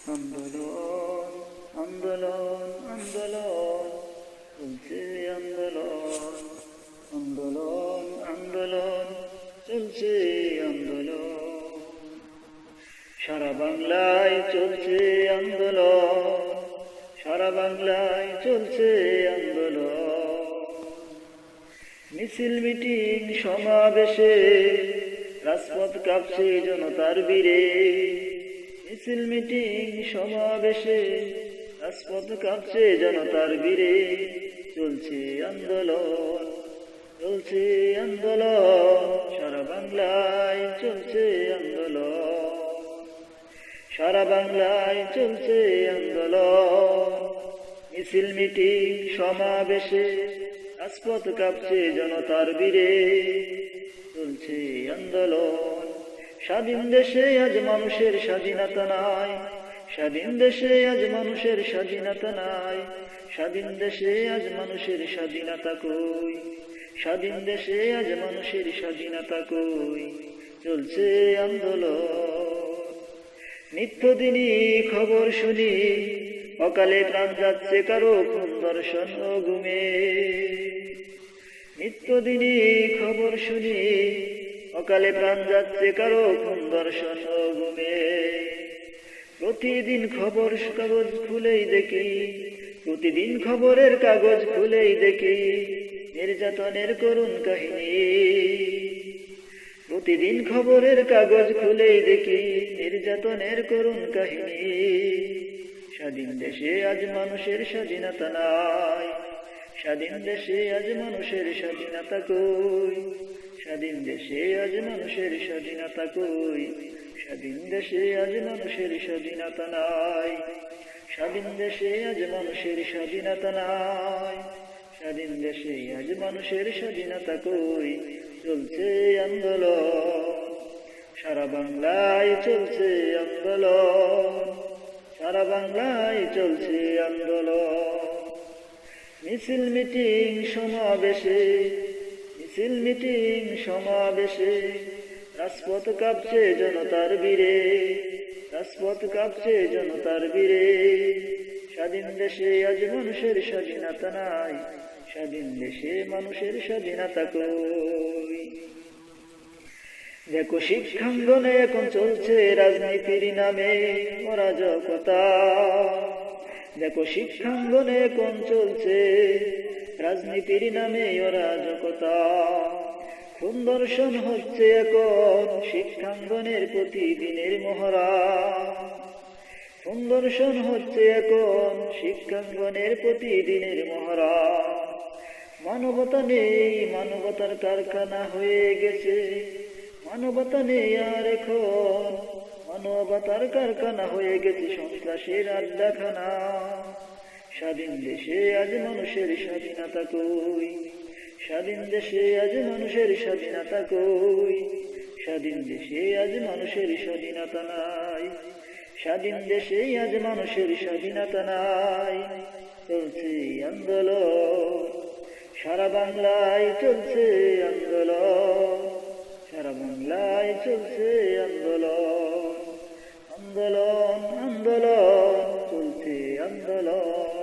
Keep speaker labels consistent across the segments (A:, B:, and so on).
A: আন্দোলন আন্দোলন আন্দোলন চলছে আন্দোলন আন্দোলন আন্দোলন চলছে আন্দোলন সারা বাংলায় চলছে আন্দোলন সারা বাংলায় চলছে আন্দোলন মিছিল মিটিং সমাবেশে রাজপথ কাঁপছে জনতার বীরে মিছিল মিটিং সমাবেশে রাজপথ কাঁপছে জনতার বীরে চলছে আন্দোলন চলছে আন্দোলন সারা বাংলায় চলছে আন্দোলন সারা বাংলায় চলছে আন্দোলন মিছিল মিটিং সমাবেশে রাজপথ কাঁপছে জনতার বীরে চলছে আন্দোলন স্বাধীন দেশে আজ মানুষের স্বাধীনতা নাই স্বাধীন দেশে আজ মানুষের স্বাধীনতা নাই স্বাধীন দেশে আজ মানুষের স্বাধীনতা কই স্বাধীন দেশে আজ মানুষের স্বাধীনতা কই চলছে আন্দোলন নিত্যদিনই খবর শুনি অকালে প্রাণ যাচ্ছে কারো খুন ধর্ষণ ও গুমে নিত্যদিনই খবর শুনি অকালে প্রাণ যাচ্ছে কারো খুন ধর্ষণ ও গুমে প্রতিদিন খবর কাগজ খুলেই দেখি প্রতিদিন খবরের কাগজ খুলেই দেখি নির্যাতনের করুণ কাহিনী প্রতিদিন খবরের কাগজ খুলেই দেখি নির্যাতনের করুণ কাহিনী স্বাধীন দেশে আজ মানুষের স্বাধীনতা নাই স্বাধীন দেশে আজ মানুষের স্বাধীনতা কই স্বাধীন দেশে আজ মানুষের স্বাধীনতা কই স্বাধীন দেশে আজ মানুষের স্বাধীনতা নাই স্বাধীন দেশে আজ মানুষের স্বাধীনতা নাই স্বাধীন দেশে আজ মানুষের স্বাধীনতা কই চলছে আন্দোলন সারা বাংলায় চলছে আন্দোলন সারা বাংলায় চলছে আন্দোলন মিছিল মিটিং সমাবেশে মিছিল মিটিং সমাবেশে রাজপথ কাঁপছে জনতার বীরে রাজপথ কাঁপছে জনতার বীরে স্বাধীন দেশে আজ মানুষের স্বাধীনতা নাই স্বাধীন দেশে মানুষের স্বাধীনতা কই দেখো শিক্ষাঙ্গনে এখন চলছে রাজনীতির নামে অরাজকতা দেখো শিক্ষাঙ্গনে এখন চলছে রাজনীতির নামে অরাজকতা খুন ধর্ষণ হচ্ছে এখন শিক্ষাঙ্গনের প্রতিদিনের মহড়া খুন ধর্ষণ হচ্ছে এখন শিক্ষাঙ্গনের প্রতিদিনের মহড়া মানবতা নেই মানবতার কারখানা হয়ে গেছে মানবতা নেই আর এখন মানবতার কারখানা হয়ে গেছে সন্ত্রাসের আড্ডাখানা স্বাধীন দেশে আজ মানুষের স্বাধীনতা কই স্বাধীন দেশে আজ মানুষের স্বাধীনতা কই স্বাধীন দেশে আজ মানুষের স্বাধীনতা নাই স্বাধীন দেশে আজ মানুষের স্বাধীনতা নাই চলছে আন্দোলন সারা বাংলায় চলছে আন্দোলন সারা বাংলায় চলছে আন্দোলন আন্দোলন আন্দোলন চলছে আন্দোলন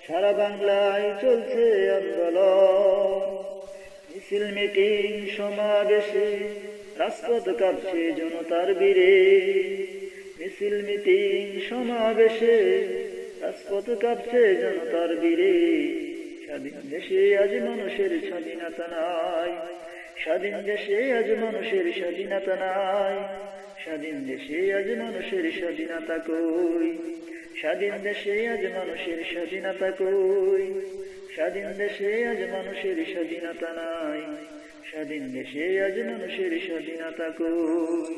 A: সারা বাংলায় চলছে আন্দোলন মিছিল মিটিং সমাবেশে রাজপথ কাঁপছে জনতার বীরে মিছিল মিটিং সমাবেশে রাজপথ কাঁপছে জনতার বীরে স্বাধীন দেশে আজ মানুষের স্বাধীনতা নাই স্বাধীন দেশে আজ মানুষের স্বাধীনতা নাই স্বাধীন দেশে আজ মানুষের স্বাধীনতা কই স্বাধীন দেশে আজ মানুষের স্বাধীনতা কই স্বাধীন দেশে আজ মানুষের স্বাধীনতা নাই স্বাধীন দেশে আজ মানুষের স্বাধীনতা কই।